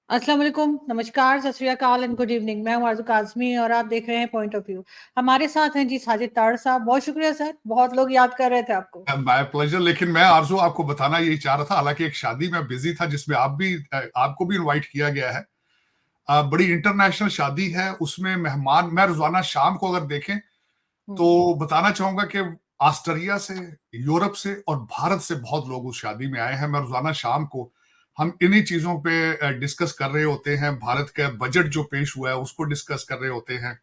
अस्सलाम वालेकुम, नमस्कार, सत श्री अकाल एंड गुड इवनिंग। मैं हूँ आरज़ू काज़मी और आप देख रहे हैं पॉइंट ऑफ व्यू। हमारे साथ हैं जी साजिद ताड़ साहब। बहुत शुक्रिया सर, बहुत लोग याद कर रहे थे आपको। My pleasure. लेकिन मैं आरजू आपको बताना यही चाह रहा था, हालांकि एक शादी में बिजी था जिसमें आपको भी इनवाइट किया गया है। बड़ी इंटरनेशनल शादी है, उसमें मेहमान मैं रोजाना शाम को अगर देखें हुँ, तो बताना चाहूंगा कि ऑस्ट्रेलिया से, यूरोप से और भारत से बहुत लोग उस शादी में आए हैं। मैं रोजाना शाम को हम इन्हीं चीजों पे डिस्कस कर रहे होते हैं। भारत का बजट जो पेश हुआ है उसको डिस्कस कर रहे होते हैं।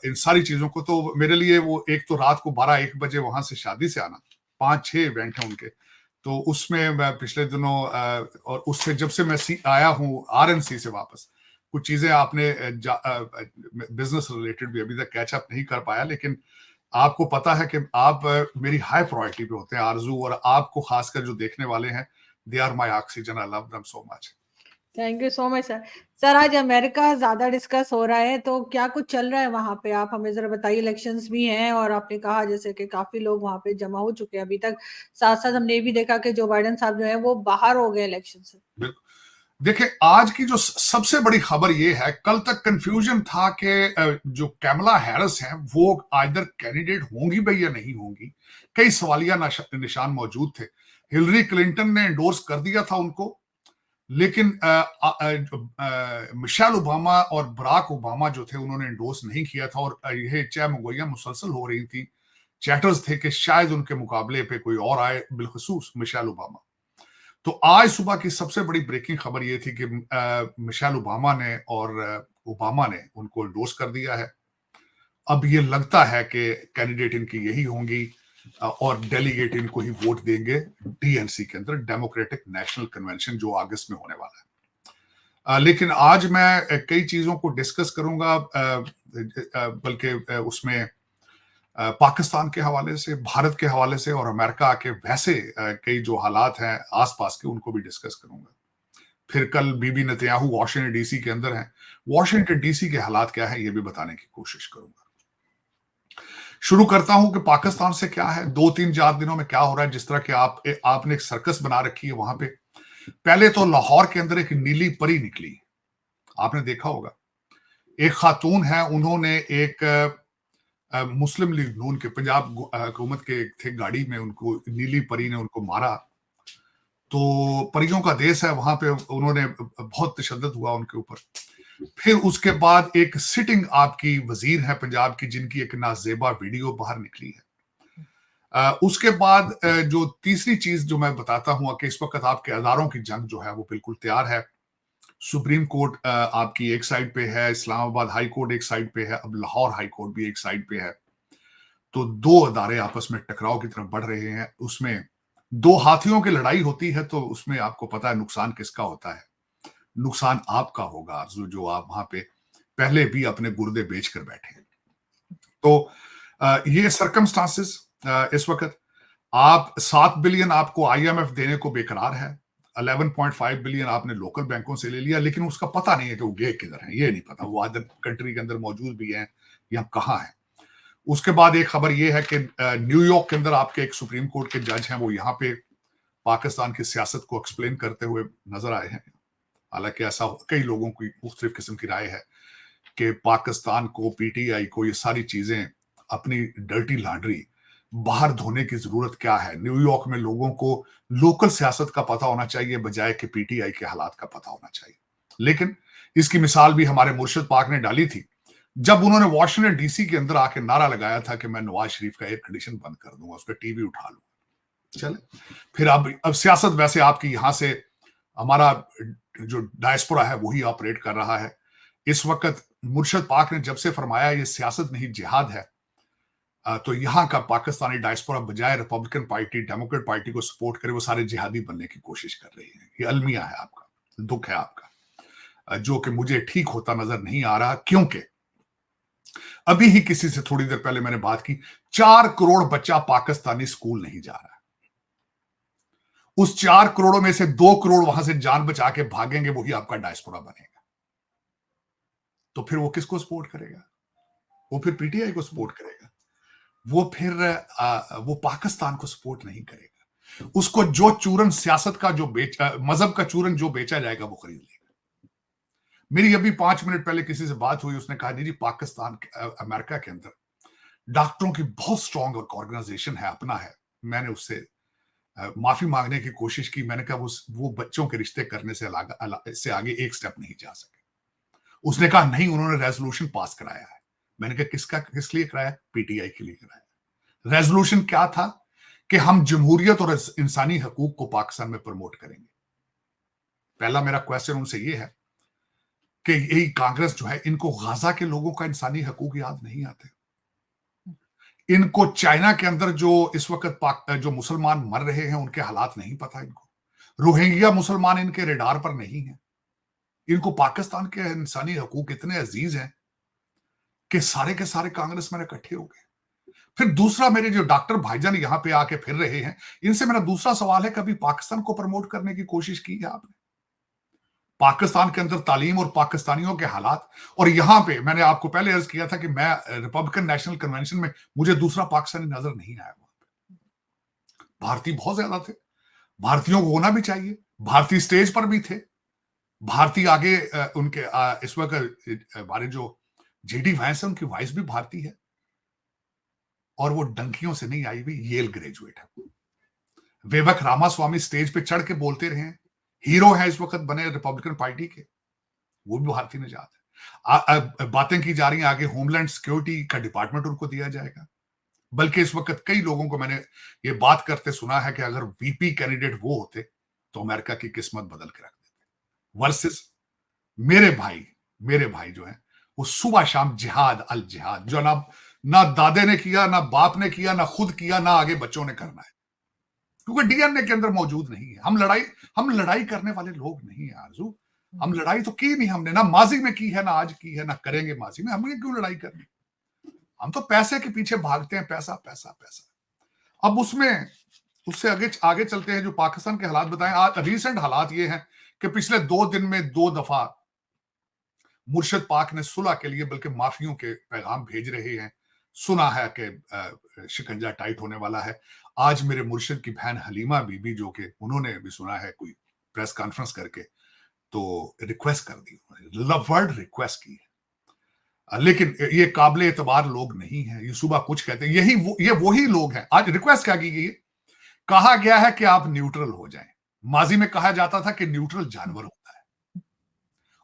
इन सारी चीजों को तो मेरे लिए वो एक तो रात को 12-1 बजे वहां से शादी से आना, 5-6 इवेंट हैं उनके, तो उसमें मैं पिछले दिनों और उससे जब से मैं आया हूँ आरएनसी से वापस, कुछ चीजें आपने बिजनेस रिलेटेड भी अभी तक कैचअप नहीं कर पाया। लेकिन आपको पता है कि आप मेरी हाई प्रायोरिटी पे होते हैं आरजू, और आपको खासकर जो देखने वाले हैं, they are my oxygen. I love them so much. Thank you so much sir. Sir आज अमेरिका ज़्यादा डिस्कस हो रहा है, तो क्या कुछ चल रहा है वहाँ पे? आप हमें ज़रा बताइए। इलेक्शंस भी हैं और आपने कहा जैसे कि काफ़ी लोग वहाँ पे जमा हो चुके हैं अभी तक। साथ-साथ हमने ये भी देखा कि जो बाइडेन साहब जो हैं वो बाहर हो गए इलेक्शन से। देखिए, आज की जो सबसे बड़ी खबर ये है, कल तक कंफ्यूजन था कि जो कैमला हैरिस हैं वो आइदर कैंडिडेट होंगी भाई या नहीं होंगी। कई सवालिया निशान मौजूद थे। हिलरी क्लिंटन ने एंडोर्स कर दिया था उनको, लेकिन मिशेल ओबामा और बराक ओबामा जो थे उन्होंने एंडोर्स नहीं किया था। और ये चहमगोइयां मुसलसल हो रही थी, चैटर्स थे कि शायद उनके मुकाबले पे कोई और आए, बिलखसूस मिशेल ओबामा। तो आज सुबह की सबसे बड़ी ब्रेकिंग खबर यह थी कि मिशेल ओबामा ने और ओबामा ने उनको एंडोर्स कर दिया है। अब ये लगता है कि कैंडिडेट इनकी यही होंगी, और डेलीगेट इनको ही वोट देंगे डीएनसी के अंदर, डेमोक्रेटिक नेशनल कन्वेंशन, जो अगस्त में होने वाला है। लेकिन आज मैं कई चीजों को डिस्कस करूंगा, बल्कि उसमें पाकिस्तान के हवाले से, भारत के हवाले से और अमेरिका के वैसे कई जो हालात हैं आसपास के, उनको भी डिस्कस करूंगा। फिर कल बीबी नेतन्याहू वॉशिंगटन डीसी के अंदर हैं, वॉशिंगटन डीसी के हालात क्या है ये भी बताने की कोशिश करूंगा। शुरू करता हूं कि पाकिस्तान से क्या है, 2-3-4 दिनों में क्या हो रहा है। जिस तरह के आपने एक सर्कस बना रखी है वहां पे। पहले तो लाहौर के अंदर एक नीली परी निकली, आपने देखा होगा। एक खातून है, उन्होंने एक मुस्लिम लीग नून के पंजाब हुकूमत के थे, गाड़ी में उनको नीली परी ने उनको मारा। तो परियों का देश है वहां पे, उन्होंने बहुत तशद्दुद हुआ उनके ऊपर। फिर उसके बाद एक सिटिंग आपकी वजीर है पंजाब की, जिनकी एक नाजेबा वीडियो बाहर निकली है। उसके बाद जो तीसरी चीज जो मैं बताता हूं कि इस वक्त आपके अदारों की जंग जो है वो बिल्कुल तैयार है। सुप्रीम कोर्ट आपकी एक साइड पे है, इस्लामाबाद हाई कोर्ट एक साइड पे है, अब लाहौर हाई कोर्ट भी एक साइड पे है। तो दो अदारे आपस में टकराव की तरफ बढ़ रहे हैं। उसमें दो हाथियों की लड़ाई होती है, तो उसमें आपको पता है नुकसान किसका होता है। नुकसान आपका होगा जो आप वहां पे पहले भी अपने गुर्दे बेच कर बैठे हैं। तो ये सरकमस्टांसिस इस वक्त, आप 7 बिलियन आपको आईएमएफ देने को बेकरार है, 11.5 बिलियन आपने लोकल बैंकों से ले लिया, लेकिन उसका पता नहीं है कि वो गए किधर है, ये नहीं पता वो अदर कंट्री के अंदर मौजूद भी हैं या कहाँ है। उसके बाद एक खबर ये है कि न्यूयॉर्क के अंदर आपके एक सुप्रीम कोर्ट के जज हैं, वो यहाँ पे पाकिस्तान की सियासत को एक्सप्लेन करते हुए नजर आए हैं। हालांकि ऐसा कई लोगों की मुख्तलिफ किस्म की राय है कि पाकिस्तान को, पीटीआई को, ये सारी चीजें, अपनी डर्टी लॉन्ड्री बाहर धोने की जरूरत क्या है। न्यूयॉर्क में लोगों को लोकल सियासत का पता होना चाहिए बजाय कि पीटीआई के हालात का पता होना चाहिए। लेकिन इसकी मिसाल भी हमारे मुर्शिद पाक ने डाली थी, जब उन्होंने वॉशिंगटन डीसी के अंदर आके नारा लगाया था कि मैं नवाज शरीफ का एयर कंडीशन बंद कर दूंगा, उसका टीवी उठा लूंगा। चले, फिर अब सियासत वैसे आपकी यहां से, हमारा जो डायस्पोरा है वही ऑपरेट कर रहा है इस वक्त। मुर्शद पाक ने जब से फरमाया ये सियासत नहीं जिहाद है, तो यहाँ का पाकिस्तानी डायस्पोरा बजाय रिपब्लिकन पार्टी, डेमोक्रेट पार्टी को सपोर्ट करे, वो सारे जिहादी बनने की कोशिश कर रही है। ये अलमिया है आपका, दुख है आपका, जो कि मुझे ठीक होता नजर नहीं आ रहा। क्योंकि अभी ही किसी से थोड़ी देर पहले मैंने बात की, 4 करोड़ बच्चा पाकिस्तानी स्कूल नहीं जा रहा है। उस 4 करोड़ों में से 2 करोड़ वहां से जान बचा के भागेंगे, वही आपका डायस्पोरा बनेगा। तो फिर वो किसको सपोर्ट करेगा? वो फिर पीटीआई को सपोर्ट करेगा। वो फिर वो पाकिस्तान को सपोर्ट नहीं करेगा। उसको जो चूरन सियासत का जो मजहब का चूरन जो बेचा जाएगा वो खरीद लेगा। मेरी अभी 5 मिनट पहले किसी से बात हुई, उसने कहा जी पाकिस्तान अमेरिका के अंदर डॉक्टरों की बहुत स्ट्रांग ऑर्गेनाइजेशन है, अपना है। मैंने उससे माफी मांगने की कोशिश की। मैंने कहा वो बच्चों के रिश्ते करने से आगे एक स्टेप नहीं जा सके। उसने कहा नहीं, उन्होंने रेजोल्यूशन पास कराया है। मैंने कहा किस लिए कराया? पीटीआई के लिए कराया। रेजोल्यूशन क्या था कि हम जमहूरियत और इंसानी हकूक को पाकिस्तान में प्रमोट करेंगे। पहला मेरा क्वेश्चन उनसे ये है कि यही कांग्रेस जो है, इनको गाजा के लोगों का इंसानी हकूक याद नहीं आते। इनको चाइना के अंदर जो इस वक्त जो मुसलमान मर रहे हैं उनके हालात नहीं पता। इनको रोहिंग्या मुसलमान इनके रेडार पर नहीं है। इनको पाकिस्तान के इंसानी हकूक इतने अजीज हैं कि सारे के सारे कांग्रेस में इकट्ठे हो गए। फिर दूसरा, मेरे जो डॉक्टर भाईजान यहाँ पे आके फिर रहे हैं, इनसे मेरा दूसरा सवाल है, कभी पाकिस्तान को प्रमोट करने की कोशिश की है आपने? पाकिस्तान के अंदर तालीम और पाकिस्तानियों के हालात, और यहां पे मैंने आपको पहले अर्ज किया था कि मैं रिपब्लिकन नेशनल कन्वेंशन में मुझे दूसरा पाकिस्तानी नजर नहीं आया। भारतीय बहुत ज्यादा थे, भारतीयों को होना भी चाहिए। भारतीय स्टेज पर भी थे, भारतीय आगे उनके इस वक्त हमारे जो जेडी वैंस है उनकी वाइस भी भारतीय है, और वो डंकियों से नहीं आई हुई, येल ग्रेजुएट है। विवेक रामास्वामी स्टेज पे चढ़ के बोलते रहे हैं, हीरो है इस वक्त बने रिपब्लिकन पार्टी के, वो भी भारतीय निजात है। बातें की जा रही हैं आगे होमलैंड सिक्योरिटी का डिपार्टमेंट उनको दिया जाएगा। बल्कि इस वक्त कई लोगों को मैंने ये बात करते सुना है कि अगर वीपी कैंडिडेट वो होते तो अमेरिका की किस्मत बदल के रख देते। वर्सेस मेरे भाई जो है वो सुबह शाम जिहाद अल जिहाद, जो ना दादे ने किया, ना बाप ने किया, ना खुद किया, ना आगे बच्चों ने करना है, क्योंकि डीएनए के अंदर मौजूद नहीं है। हम लड़ाई करने वाले लोग नहीं है आरजू। हम लड़ाई तो की नहीं, हमने ना माजी में की है, ना आज की है, ना करेंगे माजी में। हमें क्यों लड़ाई करनी? हम तो पैसे के पीछे भागते हैं, पैसा पैसा पैसा। अब उसमें उससे आगे आगे चलते हैं, जो पाकिस्तान के हालात बताएं। आज रिसेंट हालात ये हैं कि पिछले 2 दिन में 2 दफा मुर्शिद पाक ने सुलह के लिए बल्कि माफियों के पैगाम भेज रहे हैं। सुना है कि शिकंजा टाइट होने वाला है। आज मेरे मुर्शिद की बहन हलीमा बीबी, जो कि उन्होंने भी सुना है कोई प्रेस कॉन्फ्रेंस करके, तो रिक्वेस्ट कर दी, लव वर्ड रिक्वेस्ट की है। लेकिन ये काबिल एतबार लोग नहीं है। ये सुबह कुछ कहते हैं, ये वही लोग हैं। आज रिक्वेस्ट क्या की गई है? कहा गया है कि आप न्यूट्रल हो जाएं। माजी में कहा जाता था कि न्यूट्रल जानवर होता है।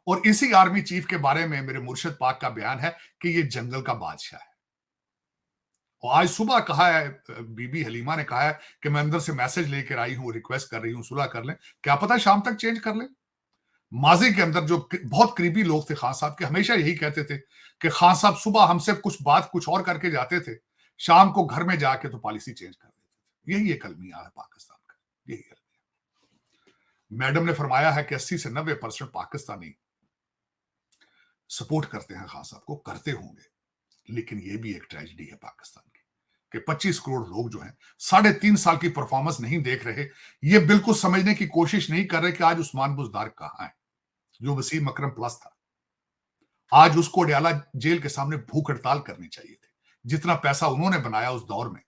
और इसी आर्मी चीफ के बारे में मेरे मुर्शिद पाक का बयान है कि ये जंगल का बादशाह है। और आज सुबह कहा है, बीबी हलीमा ने कहा है कि मैं अंदर से मैसेज लेकर आई हूं, रिक्वेस्ट कर रही हूं सुलह कर लें। क्या पता शाम तक चेंज कर लें। माजी के अंदर जो बहुत करीबी लोग थे खान साहब के, हमेशा यही कहते थे कि खान साहब सुबह हमसे कुछ और करके जाते थे, शाम को घर में जाके तो पॉलिसी चेंज कर देते थे। यही एक अलमिया है पाकिस्तान का, यही अलमिया। मैडम ने फरमाया है कि 80 से 90% पाकिस्तानी सपोर्ट करते हैं खान साहब को, करते होंगे। लेकिन ये भी एक ट्रेजेडी है पाकिस्तान की कि 25 करोड़ लोग जो हैं 3.5 साल की परफॉर्मेंस नहीं देख रहे। ये बिल्कुल समझने की कोशिश नहीं कर रहे कि आज उस्मान बुजदार कहां है, जो वसीम अकरम प्लस था। आज उसको अडयाला जेल के सामने भूख हड़ताल करनी चाहिए थी। जितना पैसा उन्होंने बनाया उस दौर में,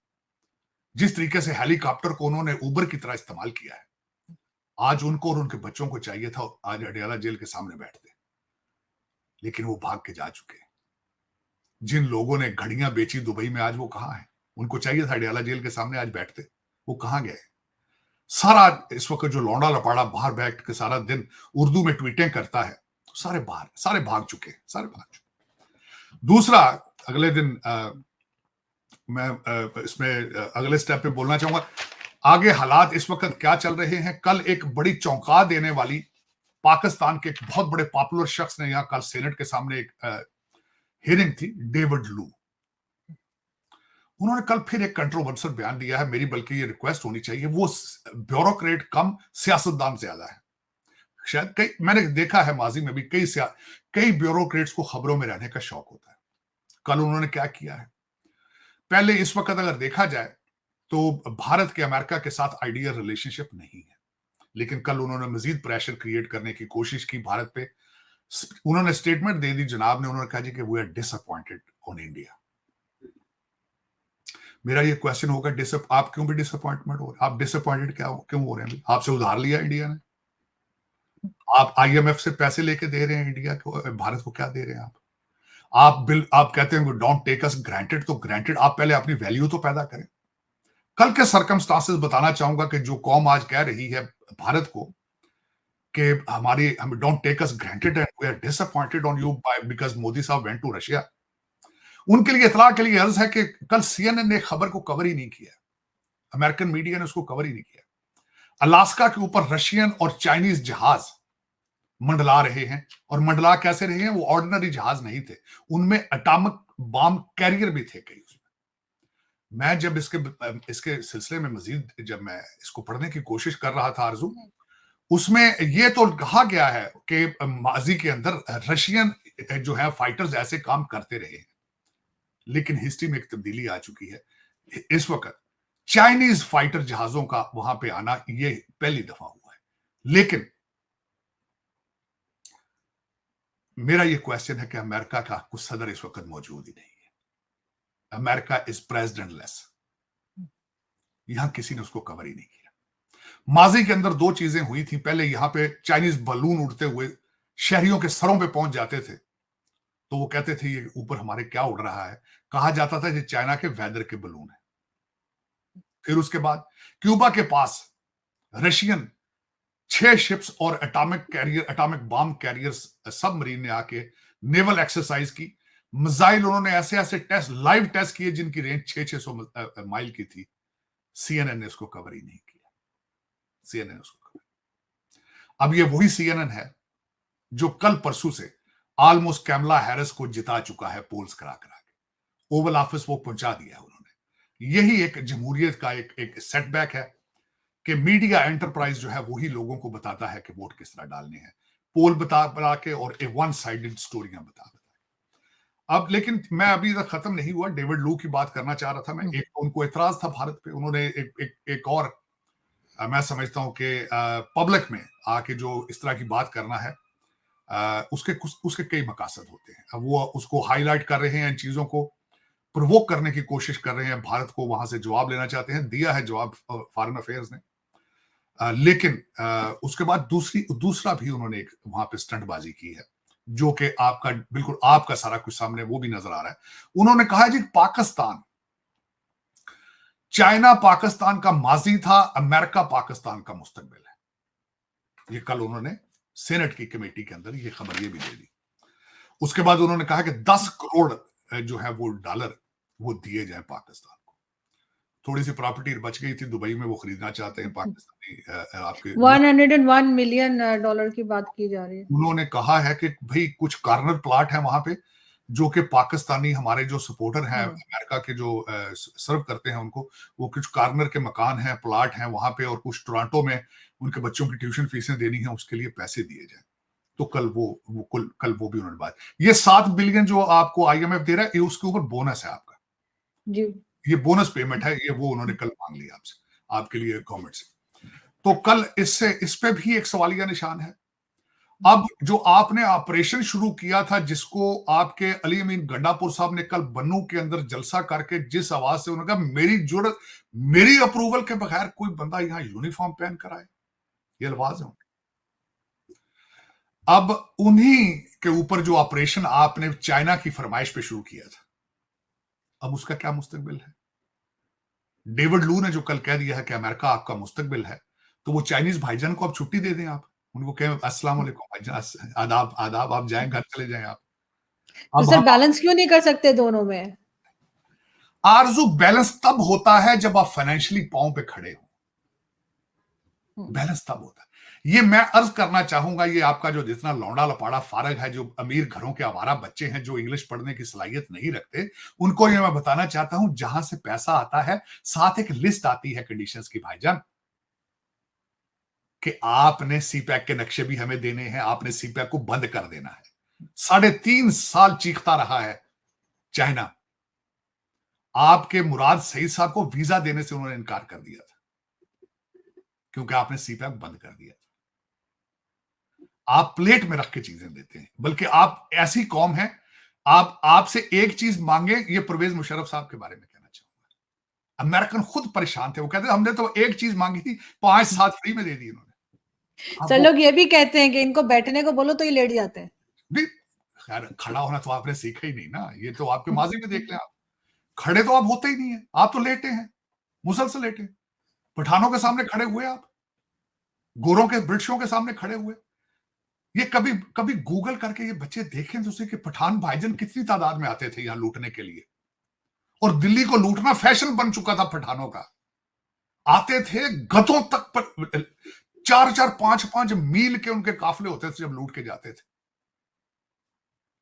जिस तरीके से हेलीकॉप्टर को उन्होंने उबर की तरह इस्तेमाल किया है, आज उनको और उनके बच्चों को चाहिए था आज अडयाला जेल के सामने बैठते। लेकिन वो भाग के जा चुके हैं। जिन लोगों ने घड़ियां बेची दुबई में, आज वो कहां है? उनको चाहिए था अडयाला जेल के सामने आज बैठते, वो कहां गए? सारा इस वक्त जो लौंडा लपाड़ा बाहर बैठ के सारा दिन उर्दू में ट्वीटें करता है, तो सारे भाग चुके। दूसरा, अगले दिन मैं इसमें अगले स्टेप पे बोलना चाहूंगा आगे हालात इस वक्त क्या चल रहे हैं। कल एक बड़ी चौंका देने वाली पाकिस्तान के एक बहुत बड़े पॉपुलर शख्स ने यहां कल सेनेट के सामने एक हियरिंग थी, डेविड लू। उन्होंने कल फिर एक कंट्रोवर्शियल बयान दिया है। मेरी बल्कि ये रिक्वेस्ट होनी चाहिए, वो ब्यूरोक्रेट कम सियासतदान ज्यादा है। शायद मैंने देखा है माजी में भी कई ब्यूरोक्रेट्स को खबरों में रहने का शौक होता है। कल उन्होंने क्या किया है? पहले इस वक्त अगर देखा जाए तो भारत के अमेरिका के साथ आइडियल रिलेशनशिप नहीं है, लेकिन कल उन्होंने मजीद प्रेशर क्रिएट करने की कोशिश की भारत पे। उन्होंने स्टेटमेंट दे दी जनाब ने, उन्होंने कहा जी कि we are disappointed on India. मेरा ये क्वेश्चन होगा, आप क्यों भी डिसअपॉइंटमेंट हो रहे? आप डिसअपॉइंटेड क्यों हो रहे हैं? आपसे उधार लिया इंडिया ने, आप आईएमएफ से पैसे लेके दे रहे हैं इंडिया को, भारत को क्या दे रहे हैं आप कहते हैं डोंट टेक अस ग्रांटेड, तो ग्रांटेड आप पहले अपनी वैल्यू तो पैदा करें। कल के सर्कमस्टांसेस बताना चाहूंगा कि जो कौम आज कह रही है भारत को कि हमारी हम don't take us granted and we are disappointed on you by because Modi साहब वेंट टू रशिया, उनके लिए इतला के लिए अर्ज है कि कल सीएनएन ने खबर को कवर ही नहीं किया, अमेरिकन मीडिया ने उसको कवर ही नहीं किया। अलास्का के ऊपर रशियन और चाइनीज जहाज मंडला रहे हैं, और मंडला कैसे रहे हैं, वो ऑर्डिनरी जहाज नहीं थे, उनमें एटॉमिक बॉम्ब कैरियर भी थे कई उसमें। मैं जब इसके सिलसिले में मजीद जब मैं इसको पढ़ने की कोशिश कर रहा था आरजू, उसमें यह तो कहा गया है कि माजी के अंदर रशियन जो है फाइटर्स ऐसे काम करते रहे हैं, लेकिन हिस्ट्री में एक तब्दीली आ चुकी है। इस वक्त चाइनीज फाइटर जहाजों का वहां पे आना ये पहली दफा हुआ है। लेकिन मेरा ये क्वेश्चन है कि अमेरिका का कुछ सदर इस वक्त मौजूद ही नहीं है। अमेरिका इज प्रेसिडेंटलेस, यहां किसी ने उसको कवर ही नहीं किया। माजी के अंदर दो चीजें हुई थी, पहले यहां पे चाइनीज बलून उड़ते हुए शहरियों के सरों पे पहुंच जाते थे, तो वो कहते थे ये ऊपर हमारे क्या उड़ रहा है, कहा जाता था ये चाइना के वेदर के बलून है। फिर उसके बाद क्यूबा के पास रशियन 6 शिप्स और एटॉमिक बॉम्ब कैरियर्स सबमरीन ने आके नेवल एक्सरसाइज की, मिसाइल उन्होंने ऐसे ऐसे टेस्ट लाइव टेस्ट किए जिनकी रेंज 600 माइल की थी। सीएनएन ने उसको कवर ही नहीं किया, सीएनएन उसको कवर। अब ये वही सीएनएन है जो कल परसों से ऑलमोस्ट कैमला हैरिस को जिता चुका है पोल्स करा करा के, ओवल ऑफिस वो पहुंचा दिया है उन्होंने। यही एक जमहूरियत का एक सेटबैक है कि मीडिया एंटरप्राइज जो है वही लोगों को बताता है कि वोट किस तरह डालने हैं, पोल बता के और ए वन साइडेड स्टोरियां बता। अब लेकिन मैं अभी तक खत्म नहीं हुआ, डेविड लू की बात करना चाह रहा था मैं। एक तो उनको एतराज था भारत पे, उन्होंने एक और मैं समझता हूं कि पब्लिक में आके जो इस तरह की बात करना है, उसके कई मकासद होते हैं। अब वो उसको हाईलाइट कर रहे हैं, इन चीजों को प्रोवोक करने की कोशिश कर रहे हैं, भारत को वहां से जवाब लेना चाहते हैं। दिया है जवाब फॉरेन अफेयर्स ने, लेकिन उसके बाद दूसरा भी उन्होंने एक वहां पे स्टंटबाजी की है, जो कि आपका बिल्कुल आपका सारा कुछ सामने वो भी नजर आ रहा है। उन्होंने कहा है जी पाकिस्तान, चाइना पाकिस्तान का माजी था, अमेरिका पाकिस्तान का मुस्तकबिल है। ये कल उन्होंने सेनेट की कमेटी के अंदर ये खबर ये भी दे दी। उसके बाद उन्होंने कहा कि 10 करोड़ जो है वो डॉलर वो दिए जाए पाकिस्तान को। थोड़ी सी प्रॉपर्टी बच गई थी दुबई में, वो खरीदना चाहते हैं पाकिस्तानी आपके। 101 मिलियन डॉलर की बात की जा रही है। उन्होंने कहा है कि भाई कुछ कॉर्नर प्लाट है वहां पे, जो कि पाकिस्तानी हमारे जो सपोर्टर हैं अमेरिका के जो सर्व करते हैं उनको, वो कुछ कॉर्नर के मकान हैं, प्लाट हैं वहां पे, और कुछ टोरंटो में उनके बच्चों की ट्यूशन फीसें देनी है, उसके लिए पैसे दिए जाए। तो कल वो भी उन्होंने बात, ये 7 बिलियन जो आपको आईएमएफ दे रहा है, ये उसके ऊपर बोनस है आपका जी, ये बोनस पेमेंट है, ये वो उन्होंने कल मांग लिया आपसे, आपके लिए गवर्नमेंट से। तो कल इस पे भी एक सवालिया निशान है। अब जो आपने ऑपरेशन शुरू किया था, जिसको आपके अली अमीन गंडापुर साहब ने कल बन्नू के अंदर जलसा करके जिस आवाज से उन्होंने कहा मेरी जरूरत, मेरी अप्रूवल के बगैर कोई बंदा यहां यूनिफॉर्म पहन कर आए, ये अल्फाज है। अब उन्हीं के ऊपर जो ऑपरेशन आपने चाइना की फरमाइश पे शुरू किया था, अब उसका क्या मुस्तकबिल है? डेविड लू ने जो कल कह दिया है कि अमेरिका आपका मुस्तकबिल है, तो वो चाइनीज भाईजान को आप छुट्टी दे दें, आप उनको कहें अस्सलाम वालेकुम भाईजान, आदाब आदाब, आप जाएं घर चले जाएं आप। तो अब सर हम बैलेंस क्यों नहीं कर सकते दोनों में? आरजू बैलेंस तब होता है जब आप फाइनेंशियली पांव पे खड़े हो, बैलेंस तब होता है। ये मैं अर्ज करना चाहूंगा, ये आपका जो जितना लौंडा लपाड़ा फारग है, जो अमीर घरों के आवारा बच्चे हैं जो इंग्लिश पढ़ने की सलाहियत नहीं रखते, उनको ये मैं बताना चाहता हूं, जहां से पैसा आता है साथ एक लिस्ट आती है कंडीशंस की भाईजान, कि आपने सीपैक के नक्शे भी हमें देने हैं, आपने सीपैक को बंद कर देना है। 3.5 साल चीखता रहा है चाइना, आपके मुराद सईद साहब को वीजा देने से उन्होंने इनकार कर दिया था, क्योंकि आपने सीपैक बंद कर दिया था। आप प्लेट में रख के चीजें देते हैं, बल्कि आप ऐसी कौम है, आपसे एक चीज मांगे, ये परवेज मुशर्रफ साहब के बारे में कहना चाहूंगा। अमेरिकन खुद परेशान थे, वो कहते हमने तो एक चीज मांगी थी, 5-7 फ्री में दे दी उन्होंने। अब सर वो लोग ये भी कहते हैं कि इनको बैठने को बोलो तो ये लेट जाते हैं। नहीं, खैर खड़ा होना तो आपने सीखा ही नहीं ना, ये तो आपके माजी में देख लें आप। खड़े तो आप होते ही नहीं है, आप तो लेटे हैं, मुसलसल लेटे। पठानों के सामने खड़े हुए आप, गोरों के ब्रिटिशों के सामने खड़े हुए। ये कभी कभी गूगल करके ये बच्चे देखें तो कि पठान भाईजान कितनी तादाद में आते थे यहां लूटने के लिए, और दिल्ली को लूटना फैशन बन चुका था पठानों का। आते थे गधों तक पर, 4-4 5-5 मील के उनके काफिले होते थे जब लूट के जाते थे।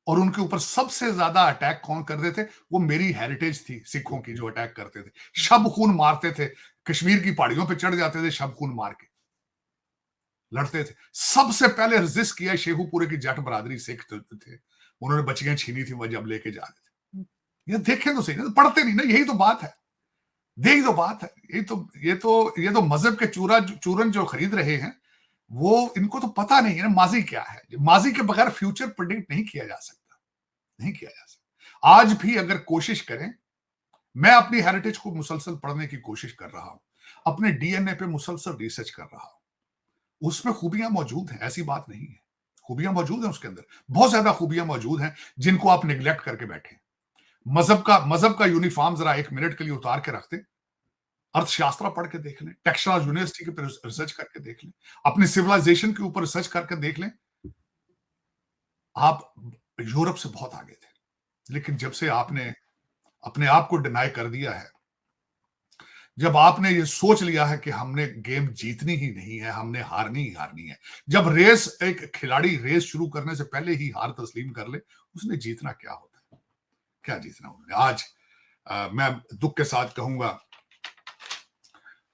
और उनके ऊपर सबसे ज्यादा अटैक कौन करते थे? वो मेरी हेरिटेज थी सिखों की, जो अटैक करते थे, शब खून मारते थे, कश्मीर की पहाड़ियों पे चढ़ जाते थे, शब खून मार के लड़ते थे। सबसे पहले रेजिस्ट किया शेखुपुरे की जट बरादरी सिख थे, उन्होंने बच्चियां छीनी थी, वह जब लेके जा रहे थे। ये देखें तो सही ना, पढ़ते नहीं ना, यही तो बात है, यही तो बात है। ये तो मजहब के चूरन जो खरीद रहे हैं, वो इनको तो पता नहीं है ना माजी क्या है। माजी के बगैर फ्यूचर प्रेडिक्ट नहीं किया जा सकता, नहीं किया जा सकता। आज भी अगर कोशिश करें, मैं अपनी हेरिटेज को मुसलसल पढ़ने की कोशिश कर रहा हूं, अपने डीएनए पे मुसलसल रिसर्च कर रहा हूं, उसमें खूबियां मौजूद हैं, ऐसी बात नहीं है। खूबियां मौजूद हैं उसके अंदर, बहुत ज्यादा खूबियां मौजूद हैं जिनको आप निगलेक्ट करके बैठे। मजहब का यूनिफॉर्म जरा 1 मिनट के लिए उतार के रखते, अर्थशास्त्र पढ़ के देख लें, टेक्सटाइल यूनिवर्सिटी के रिसर्च करके देख लें, अपनी सिविलाइजेशन के ऊपर रिसर्च करके देख लें। आप यूरोप से बहुत आगे थे, लेकिन जब से आपने अपने आप को डिनाई कर दिया है, जब आपने ये सोच लिया है कि हमने गेम जीतनी ही नहीं है, हमने हारनी ही हारनी है, जब एक खिलाड़ी रेस शुरू करने से पहले ही हार तस्लीम कर ले, उसने जीतना क्या होता है? क्या जीतना उन्होंने? आज मैं दुख के साथ कहूंगा,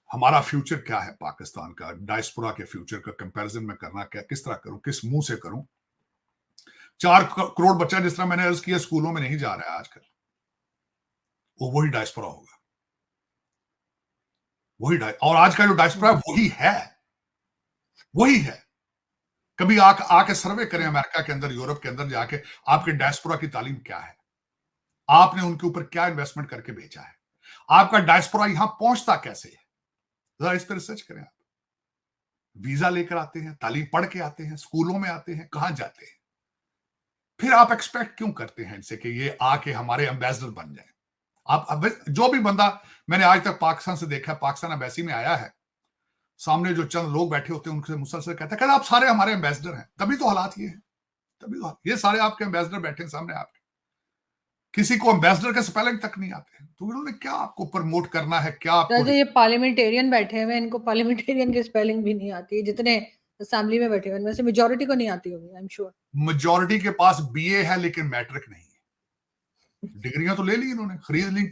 हमारा फ्यूचर क्या है पाकिस्तान का, डायस्पोरा के फ्यूचर का कंपैरिजन में करना क्या, किस तरह करूं, किस मुंह से करूं? 4 करोड़ बच्चा, जिस तरह मैंने अर्ज किया, स्कूलों में नहीं जा रहा है आजकल, वो वही डायस्पोरा होगा, और आज का जो डायस्पोरा वही है, वही है। कभी आके सर्वे करें अमेरिका के अंदर, यूरोप के अंदर जाके, आपके डायस्पोरा की तालीम क्या है, आपने उनके ऊपर क्या इन्वेस्टमेंट करके भेजा है, आपका डायस्पोरा यहां पहुंचता कैसे है, जरा इस पर रिसर्च करें आप। वीजा लेकर आते हैं, तालीम पढ़ के आते हैं, स्कूलों में आते हैं, कहां जाते हैं? फिर आप एक्सपेक्ट क्यों करते हैं इनसे कि ये आके हमारे एम्बेसडर बन जाए? आप अब जो भी बंदा मैंने आज तक पाकिस्तान से देखा, पाकिस्तान एम्बेसी में आया है, सामने जो चंद लोग बैठे होते हैं उनसे मुसलसल कहता है आप सारे हमारे एम्बेसडर हैं। तभी तो हालात ये है, तभी तो ये सारे आपके एम्बेसडर बैठे हैं सामने आपके, किसी को एम्बेसडर के स्पेलिंग तक नहीं आते हैं, तो इन्होंने क्या आपको प्रमोट करना है, क्या आपको? जो ये पार्लियामेंटेरियन बैठे हुए हैं, इनको पार्लियामेंटेरियन की स्पेलिंग भी नहीं आती, जितने असेंबली में बैठे हुए हैं, वैसे मेजोरिटी को नहीं आती होगी, आई एम श्योर। मेजोरिटी के पास बीए है लेकिन मैट्रिक नहीं है। डिग्रियां तो ले ली इन्होंने, खरीद ली,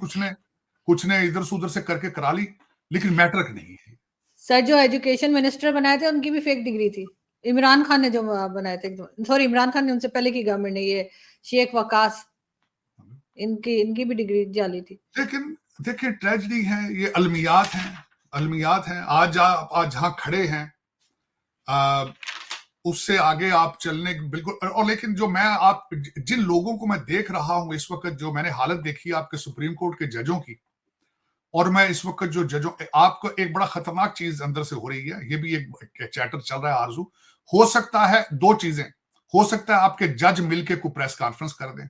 कुछ ने इधर से उधर से करके करा ली, लेकिन मैट्रिक नहीं है। सर जो एजुकेशन मिनिस्टर बनाए थे उनकी भी फेक डिग्री थी, इमरान खान ने जो बनाए थे, सॉरी इमरान खान ने, उनसे पहले की गवर्नमेंट ने, ये शेख वकास, इनकी भी डिग्री जाली थी। लेकिन देखिए ट्रेजेडी है, ये अलमियात हैं, अलमियात हैं। आज जहां खड़े हैं, उससे आगे आप चलने बिल्कुल। और लेकिन जो मैं आप जिन लोगों को मैं देख रहा हूं इस वक्त, जो मैंने हालत देखी है आपके सुप्रीम कोर्ट के जजों की, और मैं इस वक्त जो जजों, आपको एक बड़ा खतरनाक चीज अंदर से हो रही है, ये भी एक चैटर चल रहा है आरजू। हो सकता है 2 चीजें, हो सकता है आपके जज मिलके को प्रेस कॉन्फ्रेंस कर दें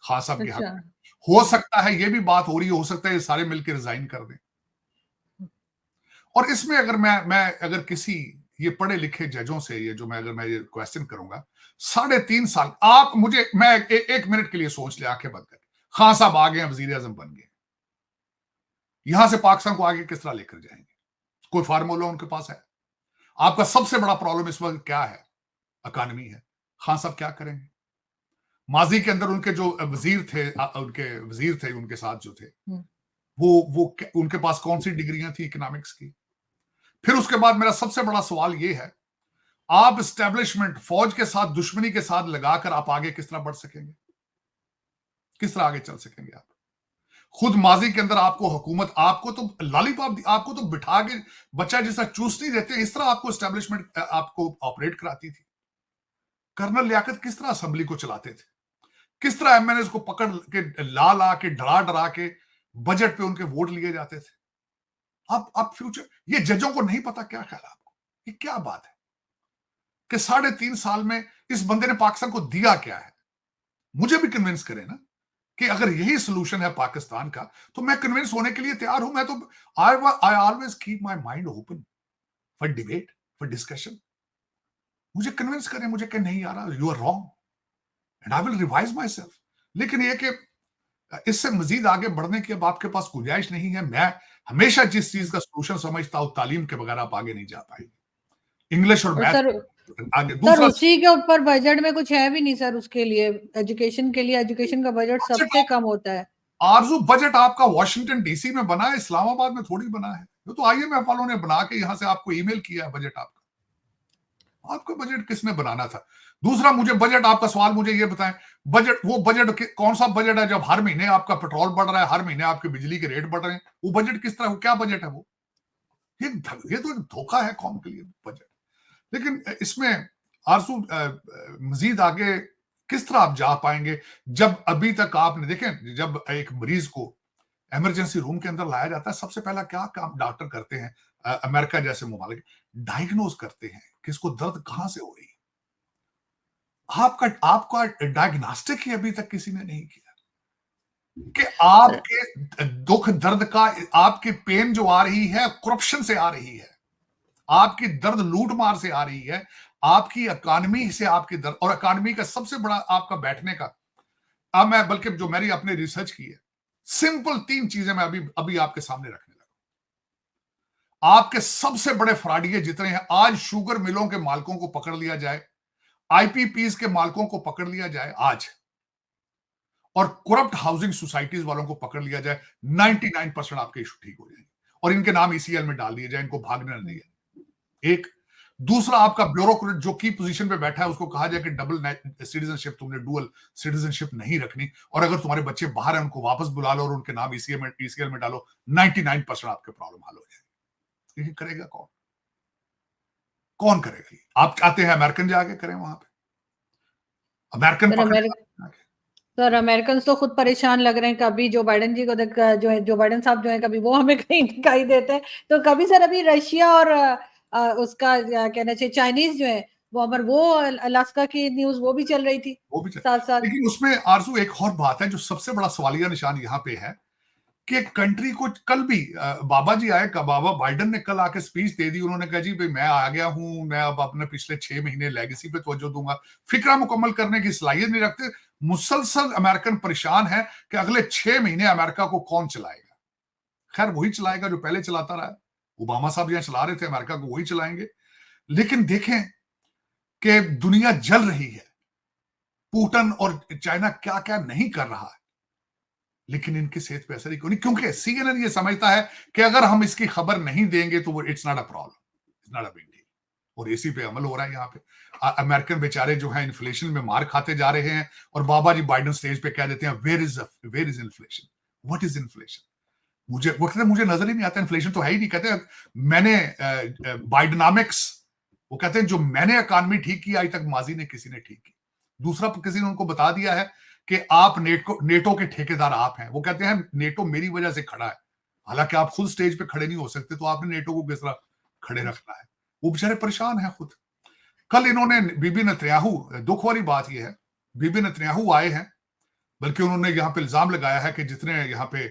खान साहब के हक अच्छा। में, हो सकता है ये भी बात हो रही है, हो सकता है ये सारे मिलकर रिजाइन कर दें। और इसमें अगर मैं अगर किसी ये पढ़े लिखे जजों से अगर मैं ये क्वेश्चन करूंगा, 3.5 साल आप मुझे, मैं 1 मिनट के लिए सोच ले आंखें बंद करके, खान साहब आ गए, वजीर आजम बन गए, यहां से पाकिस्तान को आगे किस तरह लेकर जाएंगे? कोई फार्मूला उनके पास है? आपका सबसे बड़ा प्रॉब्लम इस वक्त क्या है? इकॉनमी है। खान साहब क्या करेंगे? माजी के अंदर उनके जो वजीर थे उनके साथ जो थे, वो उनके पास कौन सी डिग्रियां थी इकोनॉमिक्स की? फिर उसके बाद मेरा सबसे बड़ा सवाल ये है, आप एस्टेब्लिशमेंट फौज के साथ दुश्मनी के साथ लगाकर आप आगे किस तरह बढ़ सकेंगे? किस तरह आगे चल सकेंगे आप? खुद माजी के अंदर आपको हुकूमत, आपको तो लॉलीपॉप, आपको तो बिठा के बच्चा जैसा चूसनी देते हैं, इस तरह आपको एस्टेब्लिशमेंट आपको ऑपरेट कराती थी। कर्नल लियाकत किस तरह असेंबली को चलाते थे? किस तरह एमएनएस को पकड़ के ला के डरा डरा के बजट पे उनके वोट लिए जाते थे? अब फ्यूचर, ये जजों को नहीं पता, क्या ख्याल है आपको? ये क्या बात है? कि 3.5 साल में इस बंदे ने पाकिस्तान को दिया क्या है। मुझे भी कन्विंस करें ना कि अगर यही सोल्यूशन है पाकिस्तान का, तो मैं कन्विंस होने के लिए तैयार हूं। मैं तो I always keep my mind open for debate, for discussion. मुझे कन्विंस करें, मुझे कह नहीं आ रहा, you are wrong and I will revise myself. लेकिन यह कि इससे मजीद आगे बढ़ने की अब आपके पास गुंजाइश नहीं है। मैं हमेशा जिस चीज का सोल्यूशन समझता हूं, तालीम के बगैर आप आगे नहीं जा पाएंगे। इंग्लिश और और मैथ सर आगे। सर दूसरा, उसी के ऊपर बजट में कुछ है भी नहीं सर, उसके लिए एजुकेशन के लिए, एजुकेशन का बजट सबसे कम होता है। आरजू बजट आपका वॉशिंगटन डीसी में बना है, इस्लामाबाद में थोड़ी बना है। ये तो आईएमएफ वालों ने बना के यहां से आपको ईमेल किया है बजट आपका। आपका बजट किसने बनाना था? दूसरा, मुझे बजट, आपका सवाल मुझे ये बताएं, बजट, वो बजट कौन सा बजट है जब हर महीने आपका पेट्रोल बढ़ रहा है, हर महीने आपके बिजली के रेट बढ़ रहे हैं? वो बजट किस तरह, क्या बजट है वो? ये तो एक धोखा है कौम के लिए बजट। लेकिन इसमें आरजू मजीद आगे किस तरह आप जा पाएंगे जब अभी तक आपने देखें, जब एक मरीज को इमरजेंसी रूम के अंदर लाया जाता है, सबसे पहला क्या काम डॉक्टर करते हैं, अमेरिका जैसे ममालिक, डायग्नोज करते हैं कि इसको दर्द कहां से हो रही है। आपका आपका डायग्नोस्टिक ही अभी तक किसी ने नहीं किया कि आपके दुख दर्द का, आपकी पेन जो आ रही है करप्शन से आ रही है, आपकी दर्द लूट मार से आ रही है, आपकी इकॉनमी से आपकी दर्द, और इकॉनमी का सबसे बड़ा आपका बैठने का। अब मैं, बल्कि जो मेरी अपने रिसर्च की है, सिंपल 3 चीजें मैं अभी अभी आपके सामने रखने लगा। आपके सबसे बड़े फ्रॉडिये जितने हैं आज, शुगर मिलों के मालिकों को पकड़ लिया जाए, आईपीपीज के मालिकों को पकड़ लिया जाए आज, और करप्ट हाउसिंग सोसाइटीज वालों को पकड़ लिया जाए, 99% आपके इशू ठीक हो जाएंगे और इनके नाम ईसीएल में डाल दिए जाए, इनको भागने न दिए। एक। दूसरा, आपका ब्यूरोक्रेट जो की पोजीशन पे बैठा है उसको कहा जाए कि डबल सिटीजनशिप, तुमने डुअल सिटीजनशिप नहीं रखनी, और अगर तुम्हारे बच्चे बाहर हैं उनको वापस बुला लो और उनके नाम ईसीएल में डालो, 99% आपके प्रॉब्लम हल हो जाएगी। लेकिन करेगा कौन? कौन करेगा? आप चाहते हैं अमेरिकन जाके करें वहां पे? अमेरिकन पकड़ सर अमेरिकन तो खुद परेशान लग रहे हैं। कभी जो बाइडेन जी को देख, जो है जो बाइडेन साहब जो है, कभी वो हमें कहीं दिखाई देते हैं, तो कभी सर अभी रशिया और उसका कहना चाहिए चाइनीज जो है वो, अमर वो अलास्का की न्यूज वो भी चल रही थी वो भी साथ साथ। लेकिन उसमें आरजू एक और बात है जो सबसे बड़ा सवालिया निशान यहां पे है कि एक कंट्री को, कल भी बाबा जी आए, बाबा बाइडेन ने कल आके स्पीच दे दी। उन्होंने कहा जी भाई मैं आ गया हूं, मैं अब अपने पिछले 6 महीने लेगेसी पे तवज्जो दूंगा, फिक्रा मुकम्मल करने की सलाहियत नहीं रखते। मुसलसल अमेरिकन परेशान है कि अगले 6 महीने अमेरिका को कौन चलाएगा। खैर वही चलाएगा जो पहले चलाता रहा है। ओबामा साहब यहाँ चला रहे थे, अमेरिका को वही चलाएंगे। लेकिन देखें कि दुनिया जल रही है, पुतिन और चाइना क्या क्या नहीं कर रहा है, लेकिन इनकी सेहत पे असर ही क्यों नहीं? क्योंकि सीएनएन ये समझता है कि अगर हम इसकी खबर नहीं देंगे तो वो it's not a problem, it's not a big deal. और इसी पे अमल हो रहा है यहाँ पे। अमेरिकन बेचारे जो है इन्फ्लेशन में मार खाते जा रहे हैं, और बाबा जी बाइडेन स्टेज पे कह देते हैं where is inflation, what is inflation? मुझे वो कहते हैं मुझे नजर ही नहीं आता, इन्फ्लेशन तो है ही नहीं। कहते हैं मैंने बाइडनामिक्स, वो कहते हैं जो मैंने इकॉनमी ठीक की आज तक माजी ने किसी ने ठीक की। दूसरा, किसी ने उनको बता दिया है कि आप नेटो के ठेकेदार आप हैं। वो कहते हैं नेटो मेरी वजह से खड़ा है, हालांकि आप खुद स्टेज पे खड़े नहीं हो सकते, तो आपने नेटो को किस तरह खड़े रखना है? वो बेचारे परेशान हैं खुद। कल इन्होंने बीबी नेतन्याहू, दुख वाली बात यह है, बीबी नेतन्याहू आए हैं, बल्कि उन्होंने यहाँ पे इल्जाम लगाया है कि जितने यहाँ पे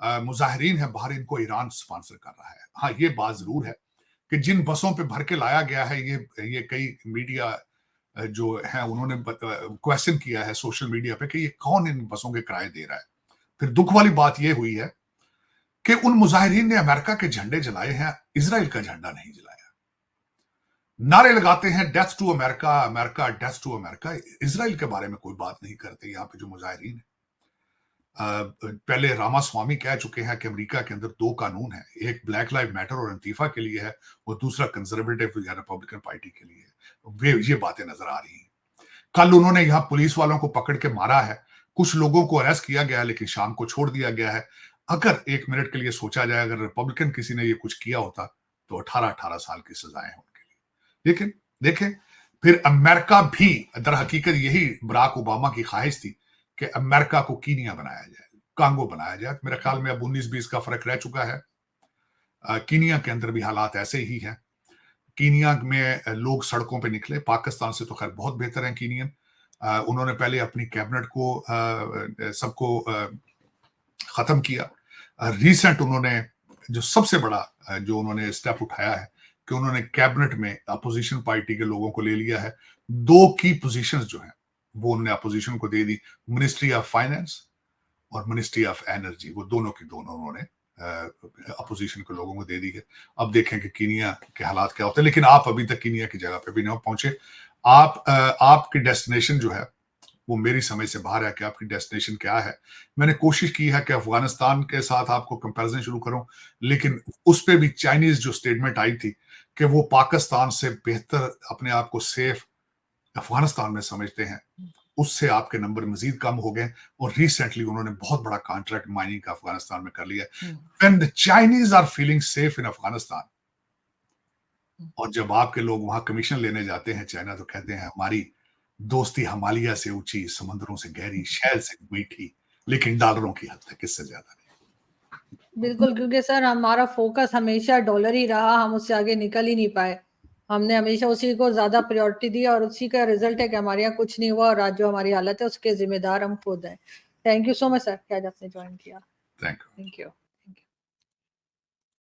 मुजाहिरीन है बाहर, इनको ईरान स्पॉन्सर कर रहा है। हाँ, ये बात जरूर है कि जिन बसों पे भर के लाया गया है, ये कई मीडिया जो है उन्होंने क्वेश्चन किया है सोशल मीडिया पे कि ये कौन इन बसों के किराए दे रहा है। फिर दुख वाली बात ये हुई है कि उन मुजाहिरीन ने अमेरिका के झंडे जलाए हैं, इजराइल का झंडा नहीं जलाया। नारे लगाते हैं death to America, America death to America, Israel के बारे में कोई बात नहीं करते यहाँ पे जो मुजाहिरीन है। पहले रामास्वामी कह चुके हैं कि अमेरिका के अंदर 2 कानून हैं, एक ब्लैक लाइव मैटर और अंतीफा के लिए है, और दूसरा कंजर्वेटिव या रिपब्लिकन पार्टी के लिए है। वे ये बातें नजर आ रही हैं। कल उन्होंने यहाँ पुलिस वालों को पकड़ के मारा है, कुछ लोगों को अरेस्ट किया गया है, लेकिन शाम को छोड़ दिया गया है। अगर 1 मिनट के लिए सोचा जाए, अगर रिपब्लिकन किसी ने ये कुछ किया होता तो 18-18 साल की सजाएं हैं उनके लिए। लेकिन देखें, फिर अमेरिका भी, दर हकीकत यही बराक ओबामा की ख्वाहिश थी कि अमेरिका को कीनिया बनाया जाए, कांगो बनाया जाए। मेरे ख्याल में अब 19-20 का फर्क रह चुका है। कीनिया के अंदर भी हालात ऐसे ही हैं। कीनिया में लोग सड़कों पे निकले, पाकिस्तान से तो खैर बहुत बेहतर हैं कीनियन। उन्होंने पहले अपनी कैबिनेट को सबको खत्म किया। रिसेंट उन्होंने जो सबसे बड़ा जो उन्होंने स्टेप उठाया है कि उन्होंने कैबिनेट में अपोजिशन पार्टी के लोगों को ले लिया है। 2 की पोजीशंस जो हैं वो उन्होंने अपोजिशन को दे दी, मिनिस्ट्री ऑफ फाइनेंस और मिनिस्ट्री ऑफ एनर्जी, वो दोनों की दोनों उन्होंने अपोजिशन के लोगों को दे दी है। अब देखें कि कीनिया के हालात क्या होते हैं, लेकिन आप अभी तक कीनिया की जगह पे भी नहीं पहुंचे। आपकी डेस्टिनेशन जो है वो मेरी समझ से बाहर है कि आपकी डेस्टिनेशन क्या है। मैंने कोशिश की है कि अफगानिस्तान के साथ आपको कंपैरिजन शुरू करूं, लेकिन उस पे भी चाइनीज जो स्टेटमेंट आई थी कि वो पाकिस्तान से बेहतर अपने आप को सेफ अफगानिस्तान में समझते हैं, उससे आपके नंबर मजीद कम हो गए। और रिसेंटली उन्होंने बहुत बड़ा कॉन्ट्रैक्ट माइनिंग का अफगानिस्तान में कर लिया। When the Chinese are feeling safe in Afghanistan, और जब आपके लोग वहां कमीशन लेने जाते हैं चाइना, तो कहते हैं हमारी दोस्ती हिमालय से ऊंची, समंदरों से गहरी, शहद से मीठी, लेकिन डॉलरों की हद तक इससे ज्यादा नहीं। बिल्कुल, क्योंकि सर हमारा फोकस हमेशा डॉलर ही रहा, हम उससे आगे निकल ही नहीं पाए। हमने हमेशा उसी को ज्यादा प्रायोरिटी दी और उसी का रिजल्ट है कि हमारे यहाँ कुछ नहीं हुआ और आज जो हमारी हालत है उसके जिम्मेदार हम खुद हैं। Thank you so much sir कि आज आपने ज्वाइन किया। Thank you. Thank you.